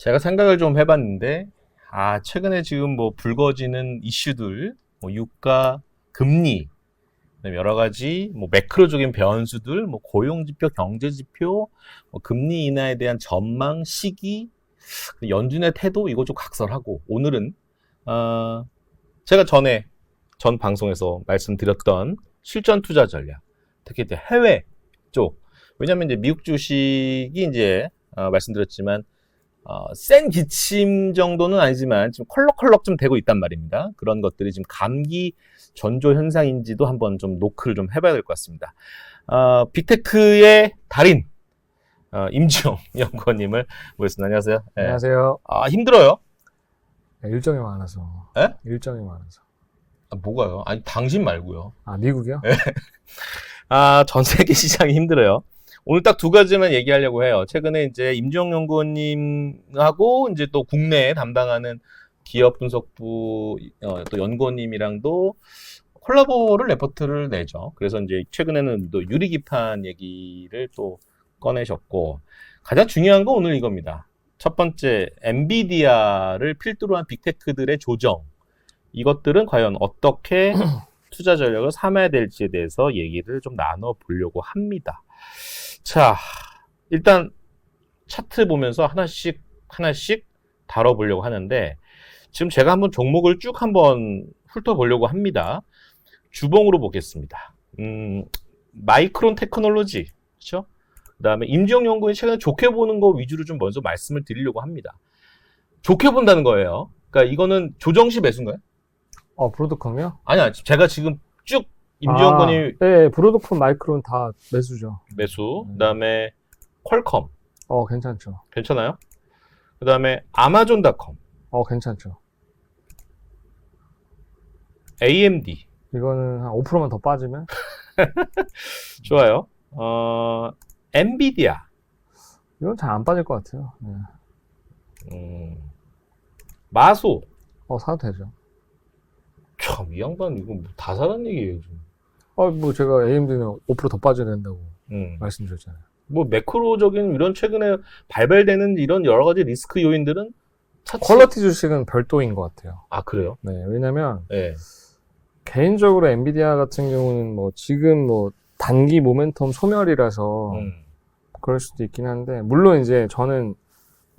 제가 생각을 좀 해봤는데, 최근에 지금 뭐 불거지는 이슈들, 뭐 유가, 금리, 그다음에 여러 가지 뭐 매크로적인 변수들, 뭐 고용지표, 경제지표, 뭐 금리 인하에 대한 전망, 시기, 연준의 태도 이거 좀 각설하고 오늘은 제가 전 방송에서 말씀드렸던 실전 투자 전략, 특히 이제 해외 쪽, 왜냐하면 이제 미국 주식이 이제 말씀드렸지만 센 기침 정도는 아니지만 지금 컬럭컬럭 좀 되고 있단 말입니다. 그런 것들이 지금 감기 전조 현상인지도 한번 좀 노크를 좀 해봐야 될 것 같습니다. 빅테크의 달인 임지용 연구원님을 모셨습니다. 안녕하세요. 네. 안녕하세요. 힘들어요? 일정이 많아서. 에? 일정이 많아서. 뭐가요? 아니 당신 말고요. 미국이요? 네. 전 세계 시장이 힘들어요. 오늘 딱 두 가지만 얘기하려고 해요. 최근에 이제 임지용 연구원님하고 이제 또 국내에 담당하는 기업 분석부 또 연구원님이랑도 콜라보를 레포트를 내죠. 그래서 이제 최근에는 또 유리기판 얘기를 또 꺼내셨고, 가장 중요한 건 오늘 이겁니다. 첫 번째, 엔비디아를 필두로 한 빅테크들의 조정. 이것들은 과연 어떻게 투자 전략을 삼아야 될지에 대해서 얘기를 좀 나눠보려고 합니다. 자, 일단 차트 보면서 하나씩 다뤄보려고 하는데, 지금 제가 한번 종목을 쭉 한번 훑어보려고 합니다. 주봉으로 보겠습니다. 마이크론 테크놀로지, 그렇죠? 그 다음에 임지용 연구원이 최근에 좋게 보는 거 위주로 좀 먼저 말씀을 드리려고 합니다. 좋게 본다는 거예요. 그러니까 이거는 조정시 매수인가요? 브로드컴이요? 아니야, 제가 지금 쭉 임지용 연구원이 네, 브로드컴, 마이크론 다 매수죠. 매수, 그 다음에 퀄컴. 괜찮죠. 괜찮아요? 그 다음에 아마존닷컴. 괜찮죠. AMD. 이거는 한 5%만 더 빠지면? 좋아요. 엔비디아. 이건 잘 안 빠질 것 같아요. 네. 마소. 사도 되죠. 참, 이 양반 이거 다 사는 얘기예요, 지금. 제가 AMD는 5%더 빠져야 된다고 말씀드렸잖아요. 뭐 매크로적인 이런 최근에 발발되는 이런 여러 가지 리스크 요인들은 퀄리티 주식은 별도인 것 같아요. 그래요? 네, 왜냐면 네. 개인적으로 엔비디아 같은 경우는 지금 단기 모멘텀 소멸이라서 그럴 수도 있긴 한데, 물론 이제 저는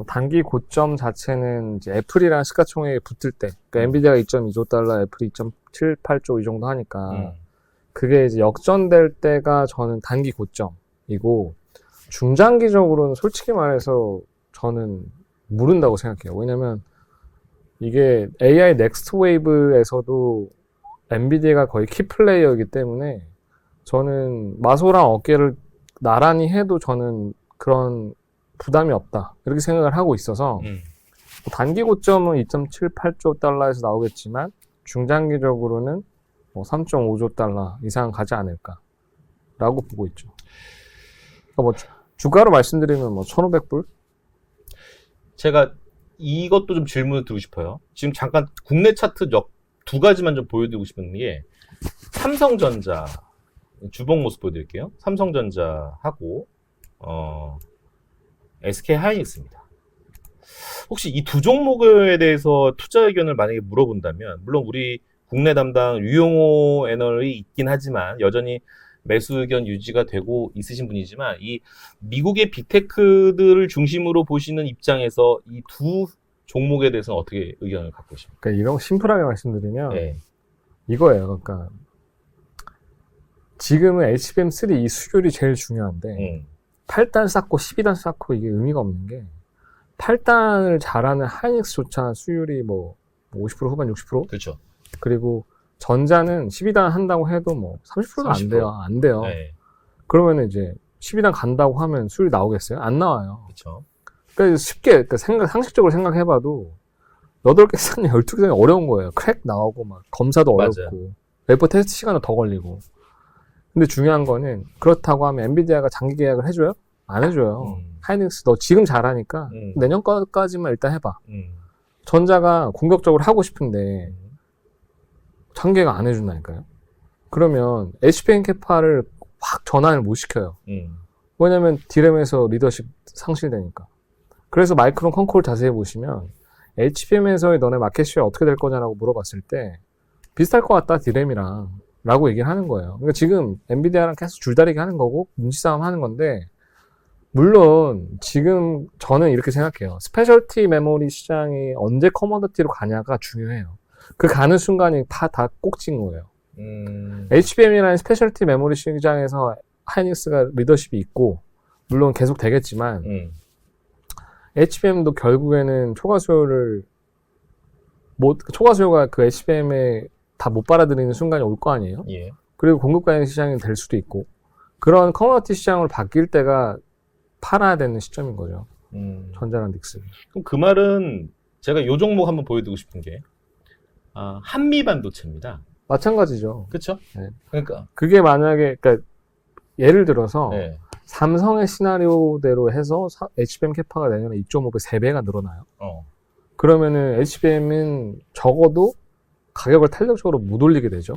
단기 고점 자체는 이제 애플이랑 시가총액이 붙을 때, 그러니까 엔비디아가 2.2조 달러, 애플이 2.78조 이 정도 하니까 그게 이제 역전될 때가 저는 단기 고점이고, 중장기적으로는 솔직히 말해서 저는 모른다고 생각해요. 왜냐면 이게 AI 넥스트 웨이브에서도 엔비디아가 거의 키플레이어이기 때문에 저는 마소랑 어깨를 나란히 해도 저는 그런 부담이 없다, 이렇게 생각을 하고 있어서 단기 고점은 2.78조 달러에서 나오겠지만 중장기적으로는 3.5조 달러 이상 가지 않을까 라고 보고 있죠. 그러니까 주가로 말씀드리면 1,500불? 제가 이것도 좀 질문을 드리고 싶어요. 지금 잠깐 국내 차트 두 가지만 좀 보여드리고 싶은 게, 삼성전자 주봉 모습 보여드릴게요. 삼성전자하고 SK하이닉스입니다. 혹시 이 두 종목에 대해서 투자 의견을 만약에 물어본다면, 물론 우리 국내 담당 유용호 애널이 있긴 하지만 여전히 매수 의견 유지가 되고 있으신 분이지만, 이 미국의 빅테크들을 중심으로 보시는 입장에서 이 두 종목에 대해서는 어떻게 의견을 갖고 계십니까? 그러니까 이런 거 심플하게 말씀드리면 네. 이거예요. 그러니까 지금은 HBM3 이 수율이 제일 중요한데 8단 쌓고 12단 쌓고 이게 의미가 없는 게, 8단을 잘하는 하이닉스조차 수율이 50% 후반 60%? 그렇죠. 그리고 전자는 12단 한다고 해도 30%도 30%. 안 돼요. 네. 그러면 이제 12단 간다고 하면 수율이 나오겠어요? 안 나와요. 그렇죠. 그러니까 쉽게, 상식적으로 생각해봐도 8개 쌓는 12개 상이 어려운 거예요. 크랙 나오고 검사도 어렵고 맞아요. 웨이퍼 테스트 시간도 더 걸리고. 근데 중요한 거는, 그렇다고 하면 엔비디아가 장기 계약을 해줘요? 안 해줘요. 하이닉스 너 지금 잘하니까 내년까지만 일단 해봐. 전자가 공격적으로 하고 싶은데 장기 계약 안 해준다니까요. 그러면 HBM 캐파를 확 전환을 못 시켜요. 왜냐면 디램에서 리더십 상실되니까. 그래서 마이크론 컨콜 자세히 보시면 HBM에서의 너네 마켓 쉐어 어떻게 될 거냐라고 물어봤을 때 비슷할 것 같다 디램이랑 라고 얘기를 하는 거예요. 그러니까 지금 엔비디아랑 계속 줄다리기 하는 거고 눈치 싸움 하는 건데 물론 지금 저는 이렇게 생각해요. 스페셜티 메모리 시장이 언제 커머더티로 가냐가 중요해요. 그 가는 순간이 다 꼭진 거예요. HBM이라는 스페셜티 메모리 시장에서 하이닉스가 리더십이 있고 물론 계속 되겠지만 HBM도 결국에는 초과 수요가 그 HBM에 다 못 빨아들이는 순간이 올 거 아니에요? 예. 그리고 공급 가능 시장이 될 수도 있고 그런 커머더티 시장으로 바뀔 때가 팔아야 되는 시점인 거죠. 전자랑 닉스. 그럼 그 말은 제가 요 종목 한번 보여드리고 싶은 게 한미 반도체입니다. 마찬가지죠. 그렇죠? 네. 그러니까 그게 만약에 그러니까 예를 들어서 네. 삼성의 시나리오대로 해서 HBM 캐파가 내년에 2.5배, 3배가 늘어나요. 그러면은 HBM은 적어도 가격을 탄력적으로 못 올리게 되죠.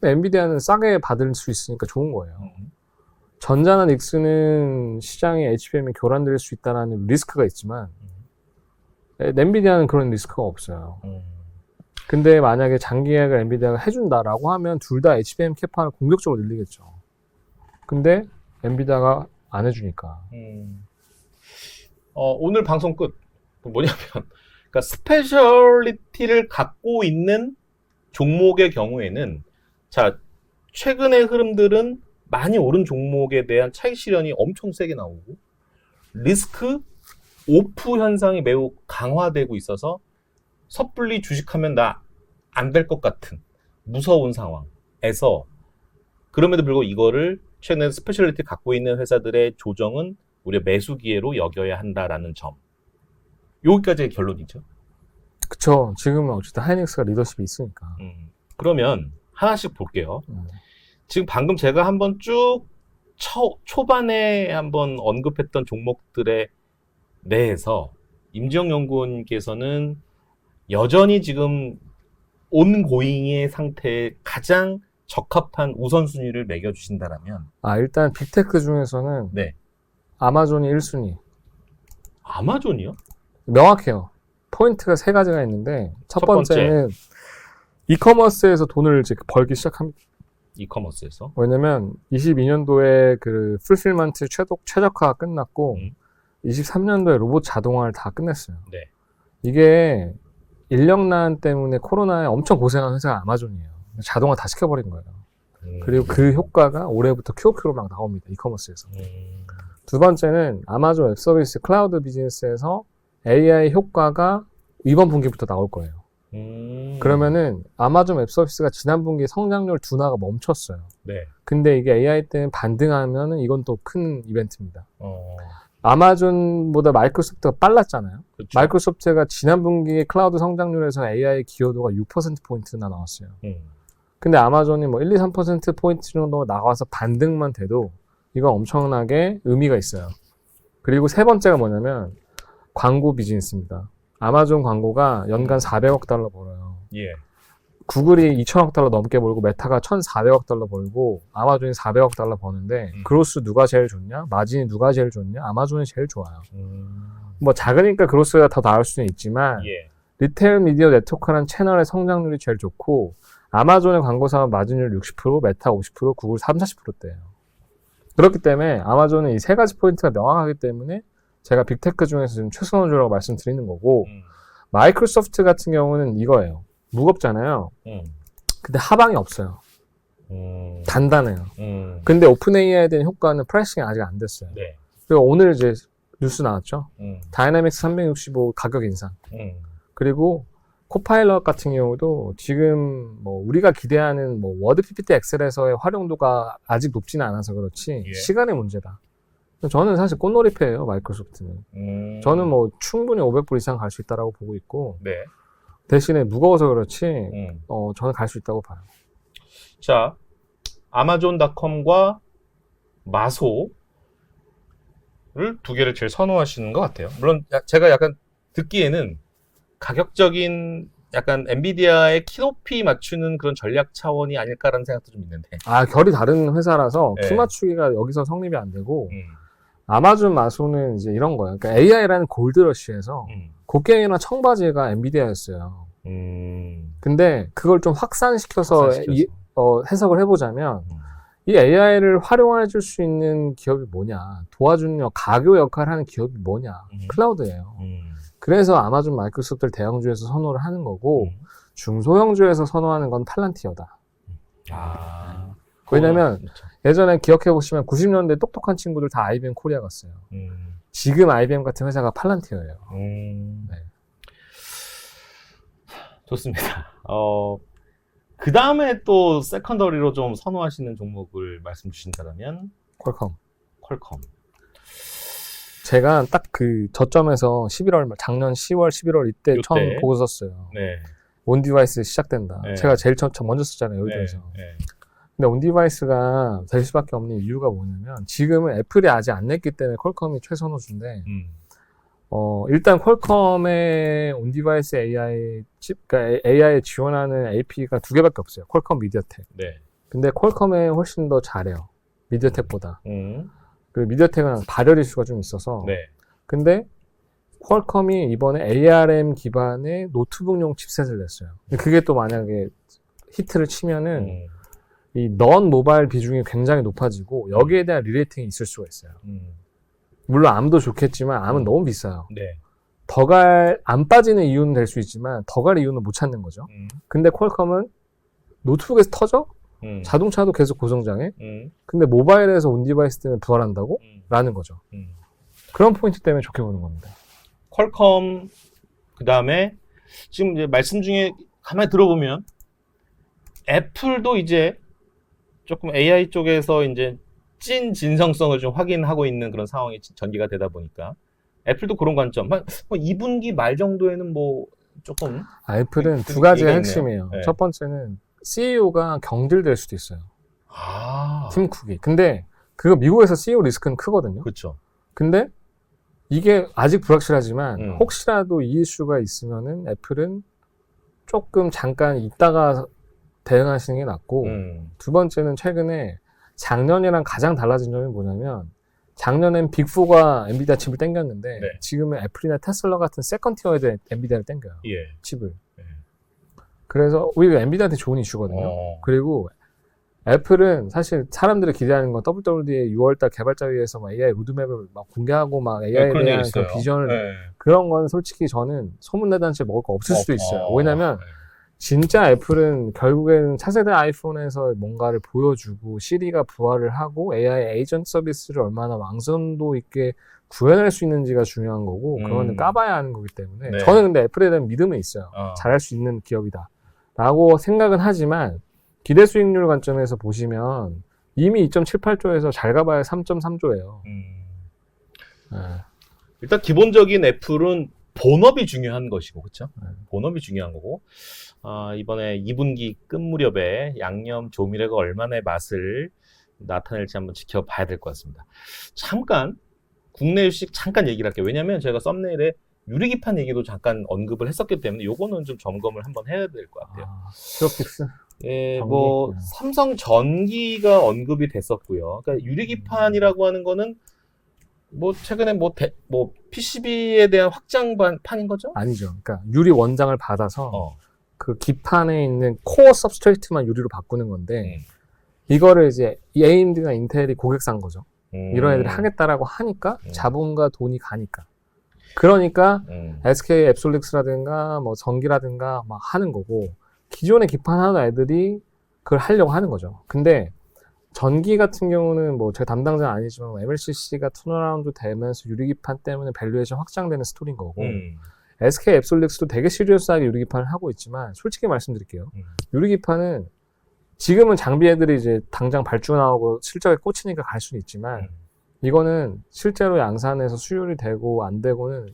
엔비디아는 싸게 받을 수 있으니까 좋은 거예요. 전자나 닉스는 시장에 HBM이 교란될 수 있다는 리스크가 있지만 엔비디아는 그런 리스크가 없어요. 근데 만약에 장기 계약을 엔비디아가 해준다라고 하면 둘 다 HBM 캐파를 공격적으로 늘리겠죠. 근데 엔비디아가 안 해주니까. 오늘 방송 끝. 뭐냐면 그러니까 스페셜리티를 갖고 있는 종목의 경우에는 자 최근의 흐름들은 많이 오른 종목에 대한 차익 실현이 엄청 세게 나오고 리스크 오프 현상이 매우 강화되고 있어서 섣불리 주식하면 나 안 될 것 같은 무서운 상황에서 그럼에도 불구하고 이거를 최근에 스페셜리티 갖고 있는 회사들의 조정은 우리가 매수 기회로 여겨야 한다라는 점. 여기까지의 결론이죠. 그쵸. 지금은 어쨌든 하이닉스가 리더십이 있으니까. 그러면 하나씩 볼게요. 지금 방금 제가 한번 쭉 초반에 한번 언급했던 종목들에 내에서 임지영 연구원님께서는 여전히 지금 온고잉의 상태에 가장 적합한 우선순위를 매겨주신다라면 일단 빅테크 중에서는 네. 아마존이 1순위. 아마존이요? 명확해요. 포인트가 3가지가 있는데 첫 번째는 이커머스에서 돈을 이제 벌기 시작합니다. 이커머스에서? 왜냐면 22년도에 그 풀필먼트 최적화가 끝났고 23년도에 로봇 자동화를 다 끝냈어요. 네. 이게 인력난 때문에 코로나에 엄청 고생한 회사가 아마존이에요. 자동화 다 시켜버린 거예요. 그리고 그 효과가 올해부터 QOQ로 막 나옵니다. 이커머스에서. 두 번째는 아마존 웹서비스 클라우드 비즈니스에서 AI 효과가 이번 분기부터 나올 거예요. 그러면은 아마존 웹서비스가 지난 분기에 성장률 둔화가 멈췄어요. 네. 근데 이게 AI 때문에 반등하면은 이건 또 큰 이벤트입니다. 아마존보다 마이크로소프트가 빨랐잖아요. 그렇죠. 마이크로소프트가 지난 분기에 클라우드 성장률에서 AI 기여도가 6%포인트나 나왔어요. 근데 아마존이 뭐 1, 2, 3%포인트 정도 나가서 반등만 돼도 이건 엄청나게 의미가 있어요. 그리고 세 번째가 뭐냐면 광고 비즈니스입니다. 아마존 광고가 연간 400억 달러 벌어요. 예. 구글이 2천억 달러 넘게 벌고 메타가 1,400억 달러 벌고 아마존이 400억 달러 버는데 그로스 누가 제일 좋냐? 마진이 누가 제일 좋냐? 아마존이 제일 좋아요. 뭐 작으니까 그로스가 더 나을 수는 있지만 예. 리테일 미디어 네트워크라는 채널의 성장률이 제일 좋고 아마존의 광고 사업 마진율 60%, 메타 50%, 구글 30-40%대예요. 그렇기 때문에 아마존은 이 3가지 포인트가 명확하기 때문에 제가 빅테크 중에서 지금 최선호주라고 말씀드리는 거고 마이크로소프트 같은 경우는 이거예요. 무겁잖아요. 근데 하방이 없어요. 단단해요. 근데 오픈 AI에 대한 효과는 프라이싱이 아직 안 됐어요. 네. 그리고 오늘 이제 뉴스 나왔죠. 다이나믹스 365 가격 인상. 그리고 코파일럿 같은 경우도 지금 뭐 우리가 기대하는 뭐 워드 PPT 엑셀에서의 활용도가 아직 높지는 않아서 그렇지 예. 시간의 문제다. 저는 사실 꽃놀이패예요, 마이크로소프트는. 저는 뭐 충분히 500불 이상 갈 수 있다라고 보고 있고 네. 대신에 무거워서 그렇지 저는 갈 수 있다고 봐요. 자, 아마존닷컴과 마소를 2개를 제일 선호하시는 것 같아요. 물론 제가 약간 듣기에는 가격적인 약간 엔비디아의 키높이 맞추는 그런 전략 차원이 아닐까라는 생각도 좀 있는데. 결이 다른 회사라서 네. 키 맞추기가 여기서 성립이 안 되고 아마존 마소는 이제 이런 거예요. 그러니까 AI라는 골드러시에서 곡괭이나 청바지가 엔비디아였어요. 근데 그걸 좀 확산시켜서 해석을 해보자면 이 AI를 활용해 줄 수 있는 기업이 뭐냐, 도와주는 가교 역할을 하는 기업이 뭐냐, 클라우드예요. 그래서 아마존, 마이크로소프트를 대형주에서 선호를 하는 거고 중소형주에서 선호하는 건 팔란티어다. 왜냐면 예전에 기억해 보시면 90년대 똑똑한 친구들 다 IBM 코리아 갔어요. 지금 IBM 같은 회사가 팔란티어예요. 네. 좋습니다. 그 다음에 또 세컨더리로 좀 선호하시는 종목을 말씀 주신다면 퀄컴. 퀄컴. 제가 딱 그 저점에서 11월, 작년 10월, 11월 이때 요때. 처음 보고 썼어요. 네. 온디바이스 시작된다. 네. 제가 제일 먼저 썼잖아요, 여기에서. 네. 근데 온디바이스가 될 수밖에 없는 이유가 뭐냐면 지금은 애플이 아직 안 냈기 때문에 퀄컴이 최선호주인데 일단 퀄컴의 온디바이스 AI 칩, 그러니까 AI에 지원하는 AP가 두 개밖에 없어요. 퀄컴, 미디어텍. 네. 근데 퀄컴에 훨씬 더 잘해요. 미디어텍보다. 그 미디어텍은 발열 이슈가 좀 있어서. 네. 근데 퀄컴이 이번에 ARM 기반의 노트북용 칩셋을 냈어요. 근데 그게 또 만약에 히트를 치면은 이 넌 모바일 비중이 굉장히 높아지고 여기에 대한 리레이팅이 있을 수가 있어요. 물론 암도 좋겠지만 암은 너무 비싸요. 네. 안 빠지는 이유는 될 수 있지만 더 갈 이유는 못 찾는 거죠. 근데 퀄컴은 노트북에서 터져? 자동차도 계속 고성장해? 근데 모바일에서 온디바이스 때문에 부활한다고? 라는 거죠. 그런 포인트 때문에 좋게 보는 겁니다. 퀄컴, 그 다음에 지금 이제 말씀 중에 가만히 들어보면 애플도 이제 조금 AI 쪽에서 이제 찐 진성성을 좀 확인하고 있는 그런 상황이 전개가 되다 보니까 애플도 그런 관점. 2분기 말 정도에는 뭐 조금 애플은 두 가지가 있네요. 핵심이에요. 네. 첫 번째는 CEO가 경질될 수도 있어요. 팀 쿡이. 근데 그거 미국에서 CEO 리스크는 크거든요. 그렇죠. 근데 이게 아직 불확실하지만 혹시라도 이 이슈가 있으면은 애플은 조금 잠깐 있다가 대응하시는 게 낫고 두 번째는 최근에 작년이랑 가장 달라진 점이 뭐냐면 작년엔 빅4가 엔비디아 칩을 땡겼는데 네. 지금은 애플이나 테슬라 같은 세컨티어에 대해 엔비디아를 땡겨요. 예. 칩을. 네. 그래서 오히려 엔비디아한테 좋은 이슈거든요. 그리고 애플은 사실 사람들이 기대하는 건 WWDC 6월달 개발자회의에서 막 AI 로드맵을 막 공개하고 막 AI에 그런 대한 얘기 그 있어요. 비전을 네. 그런 건 솔직히 저는 소문내단체 먹을 거 없을 수도 있어요. 왜냐면 네. 진짜 애플은 결국에는 차세대 아이폰에서 뭔가를 보여주고 시리가 부활을 하고 AI 에이전트 서비스를 얼마나 완성도 있게 구현할 수 있는지가 중요한 거고 그거는 까봐야 하는 거기 때문에 네. 저는 근데 애플에 대한 믿음은 있어요. 잘할 수 있는 기업이다 라고 생각은 하지만 기대 수익률 관점에서 보시면 이미 2.78조에서 잘 가봐야 3.3조예요. 일단 기본적인 애플은 본업이 중요한 것이고, 그렇죠? 본업이 중요한 거고, 이번에 2분기 끝 무렵에 양념 조미료가 얼마나 맛을 나타낼지 한번 지켜봐야 될 것 같습니다. 잠깐 국내 주식 잠깐 얘기를 할게요. 왜냐하면 제가 썸네일에 유리기판 얘기도 잠깐 언급을 했었기 때문에 요거는 좀 점검을 한번 해야 될 것 같아요. 스티럭틱스? 예, 전기? 뭐 삼성 전기가 언급이 됐었고요. 그러니까 유리기판이라고 하는 거는 뭐 최근에 뭐 PCB에 대한 확장판인 거죠? 아니죠. 그러니까 유리 원장을 받아서 그 기판에 있는 코어 서브스트레이트만 유리로 바꾸는 건데 이거를 이제 AMD나 인텔이 고객 산 거죠. 이런 애들이 하겠다라고 하니까 자본과 돈이 가니까. 그러니까 SK 앱솔릭스라든가 뭐 전기라든가 막 하는 거고 기존에 기판 하는 애들이 그걸 하려고 하는 거죠. 근데 전기 같은 경우는 뭐 제가 담당자는 아니지만 MLCC가 턴어라운드 되면서 유리기판 때문에 밸류에이션 확장되는 스토리인 거고 SK 앱솔릭스도 되게 시리어스하게 유리기판을 하고 있지만 솔직히 말씀드릴게요. 유리기판은 지금은 장비 애들이 이제 당장 발주 나오고 실적에 꽂히니까 갈 수는 있지만 이거는 실제로 양산에서 수율이 되고 안 되고는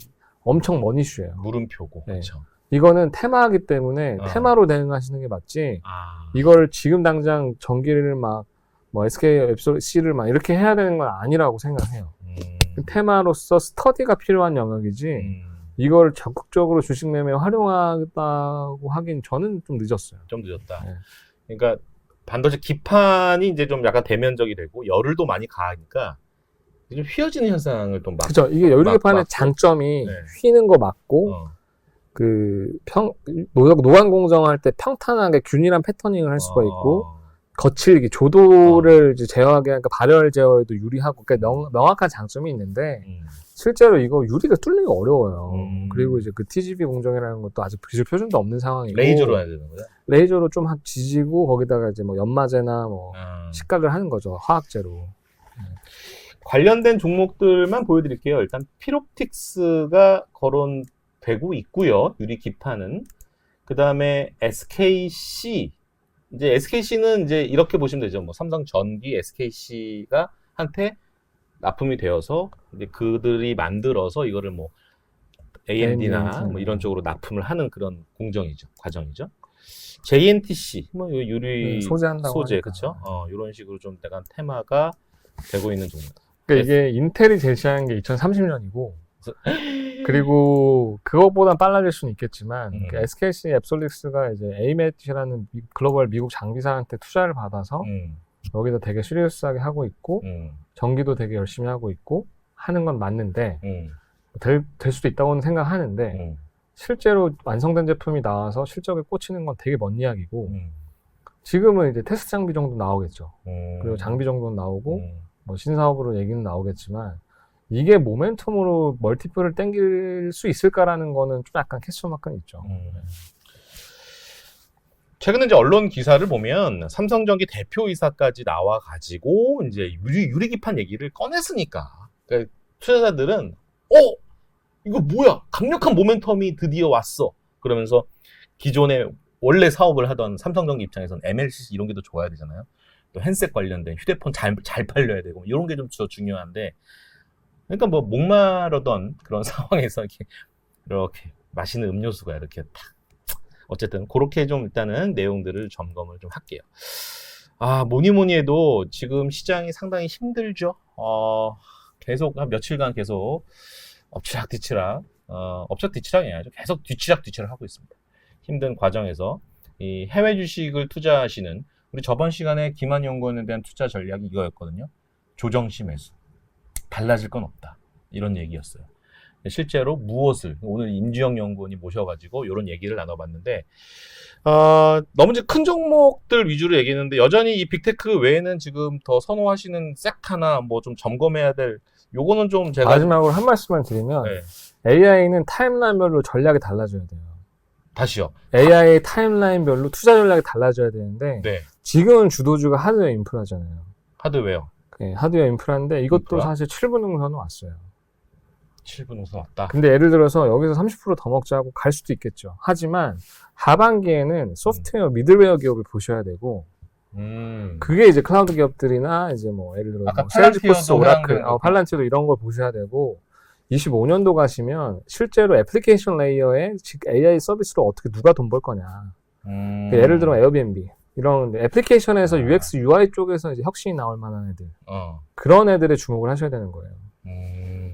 엄청 먼 이슈예요. 물음표고. 네. 그렇죠. 이거는 테마이기 때문에 테마로 대응하시는 게 맞지. 이걸 지금 당장 전기를 막 뭐 SK 앱솔릭스를 막 이렇게 해야 되는 건 아니라고 생각해요. 테마로서 스터디가 필요한 영역이지. 이걸 적극적으로 주식 매매에 활용하겠다고 하긴 저는 좀 늦었어요. 좀 늦었다. 네. 그러니까 반도체 기판이 이제 좀 약간 대면적이 되고 열을 도 많이 가하니까 좀 휘어지는 현상을 또 막. 그죠. 이게 여유리 개판의 막고. 장점이 네. 휘는 거 맞고 어. 노안 공정할 때 평탄하게 균일한 패터닝을 할 수가 있고 어. 거칠기 조도를 이제 제어하게 하니까 발열 제어에도 유리하고 그러니까 명확한 장점이 있는데 실제로 이거 유리가 뚫리기 어려워요. 그리고 이제 그 TGV 공정이라는 것도 아직 기술 표준도 없는 상황이고 레이저로 해야 되는 거야? 레이저로 좀 지지고 거기다가 이제 뭐 연마제나 뭐 식각을 하는 거죠. 화학제로. 관련된 종목들만 보여드릴게요. 일단 피롭틱스가 거론되고 있고요. 유리 기판은. 그 다음에 SKC. 이제 SKC는 이제 이렇게 보시면 되죠. 뭐 삼성전기 SKC가 한테 납품이 되어서 이제 그들이 만들어서 이거를 뭐 AMD나 뭐 이런 쪽으로 납품을 하는 그런 공정이죠. 과정이죠. JNTC 뭐 유리 소재한다고 소재 하니까. 그렇죠. 이런 식으로 좀 약간 테마가 되고 있는 종목. 그러니까 이게 인텔이 제시한 게 2030년이고 그리고 그것보다 빨라질 수는 있겠지만 그 SKC 앱솔릭스가 이제 AMAT라는 글로벌 미국 장비사한테 투자를 받아서 여기서 되게 시리어스하게 하고 있고 전기도 되게 열심히 하고 있고 하는 건 맞는데 될 수도 있다고는 생각하는데 실제로 완성된 제품이 나와서 실적에 꽂히는 건 되게 먼 이야기고 지금은 이제 테스트 장비 정도 나오겠죠. 그리고 장비 정도는 나오고 뭐 신사업으로 얘기는 나오겠지만 이게 모멘텀으로 멀티플을 땡길 수 있을까라는 거는 좀 약간 캐스터 마크는 있죠. 최근에 이제 언론 기사를 보면 삼성전기 대표이사까지 나와가지고 이제 유리기판 얘기를 꺼냈으니까 그러니까 투자자들은 이거 뭐야 강력한 모멘텀이 드디어 왔어 그러면서 기존에 원래 사업을 하던 삼성전기 입장에서는 MLCC 이런 게 더 좋아야 되잖아요. 또 핸셋 관련된 휴대폰 잘 팔려야 되고 이런 게 좀 더 중요한데 그러니까 뭐 목마르던 그런 상황에서 이렇게 마시는 음료수가 이렇게 탁 어쨌든 그렇게 좀 일단은 내용들을 점검을 좀 할게요. 뭐니 해도 지금 시장이 상당히 힘들죠. 계속 한 며칠간 계속 엎치락뒤치락 엎치락뒤치락이 아니죠. 계속 뒤치락뒤치락 하고 있습니다. 힘든 과정에서 이 해외 주식을 투자하시는 우리 저번 시간에 김한 연구원에 대한 투자 전략이 이거였거든요. 조정시 매수. 달라질 건 없다. 이런 얘기였어요. 실제로 무엇을 오늘 임주영 연구원이 모셔가지고 이런 얘기를 나눠봤는데 너무 이제 큰 종목들 위주로 얘기했는데 여전히 이 빅테크 외에는 지금 더 선호하시는 섹터나 뭐 좀 점검해야 될 요거는 좀 제가 마지막으로 한 말씀만 드리면 AI는 타임라인별로 전략이 달라져야 돼요. 다시요. AI 타임라인별로 투자 전략이 달라져야 되는데 지금은 주도주가 하드웨어 인프라잖아요. 하드웨어. 하드웨어 인프라인데 이것도 인프라? 사실 7분 응선은 왔어요. 7분 우선 왔다. 근데 예를 들어서 여기서 30% 더 먹자고 갈 수도 있겠죠. 하지만 하반기에는 소프트웨어, 미들웨어 기업을 보셔야 되고 그게 이제 클라우드 기업들이나 이제 뭐 예를 들어 뭐 세일즈포스, 오라클, 팔란티도 이런 걸 보셔야 되고 25년도 가시면 실제로 애플리케이션 레이어에 AI 서비스로 어떻게 누가 돈 벌 거냐. 그러니까 예를 들어 에어비앤비 이런 애플리케이션에서 UX, UI 쪽에서 이제 혁신이 나올 만한 애들 그런 애들에 주목을 하셔야 되는 거예요.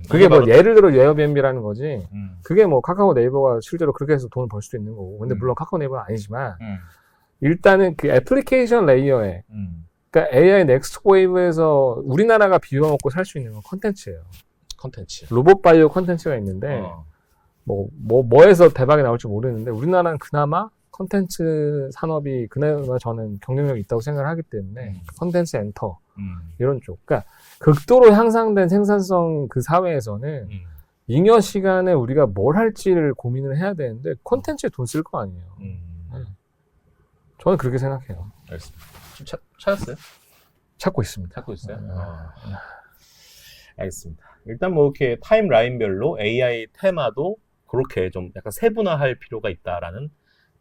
그게 뭐 예를 들어 에어비앤비라는 거지. 그게 뭐 카카오 네이버가 실제로 그렇게 해서 돈을 벌 수도 있는 거고. 근데 물론 카카오 네이버는 아니지만 일단은 그 애플리케이션 레이어에 그러니까 AI 넥스트 웨이브에서 우리나라가 비워먹고 살 수 있는 건 컨텐츠예요. 컨텐츠. 로봇 바이오 컨텐츠가 있는데 뭐에서 대박이 나올지 모르는데 우리나라는 그나마 컨텐츠 산업이 그나마 저는 경쟁력이 있다고 생각을 하기 때문에 컨텐츠 엔터 이런 쪽. 그러니까 극도로 향상된 생산성 그 사회에서는 잉여 시간에 우리가 뭘 할지를 고민을 해야 되는데 콘텐츠에 돈 쓸 거 아니에요. 저는 그렇게 생각해요. 알겠습니다. 지금 찾았어요? 찾고 있습니다. 찾고 있어요? 알겠습니다. 일단 뭐 이렇게 타임라인별로 AI 테마도 그렇게 좀 약간 세분화할 필요가 있다라는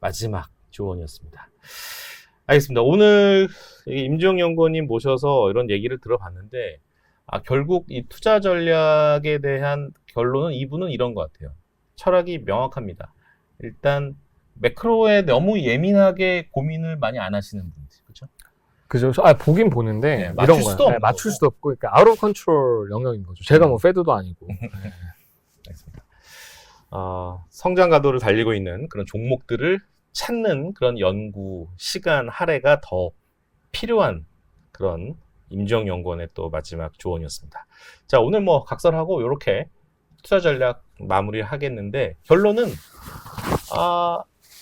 마지막 조언이었습니다. 알겠습니다. 오늘 임주영 연구원님 모셔서 이런 얘기를 들어봤는데 결국 이 투자 전략에 대한 결론은 이분은 이런 것 같아요. 철학이 명확합니다. 일단 매크로에 너무 예민하게 고민을 많이 안 하시는 분들, 그렇죠? 그죠? 보긴 보는데 맞출 이런 수도 거야. 없는 맞출 수도 없고, 그러니까 아웃 오브 컨트롤 영역인 거죠. 제가 뭐 페드도 아니고. 알겠습니다. 성장 가도를 달리고 있는 그런 종목들을 찾는 그런 연구 시간 할애가 더 필요한 그런 임지영 연구원의 또 마지막 조언이었습니다. 자, 오늘 뭐 각설하고 이렇게 투자 전략 마무리하겠는데 결론은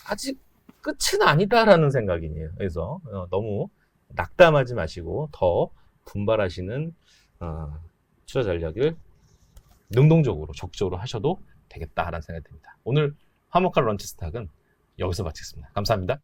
아직 끝은 아니다라는 생각이에요. 그래서 너무 낙담하지 마시고 더 분발하시는 투자 전략을 능동적으로 적극적으로 하셔도 되겠다라는 생각이 듭니다. 오늘 화목한 런치스탁은 여기서 마치겠습니다. 감사합니다.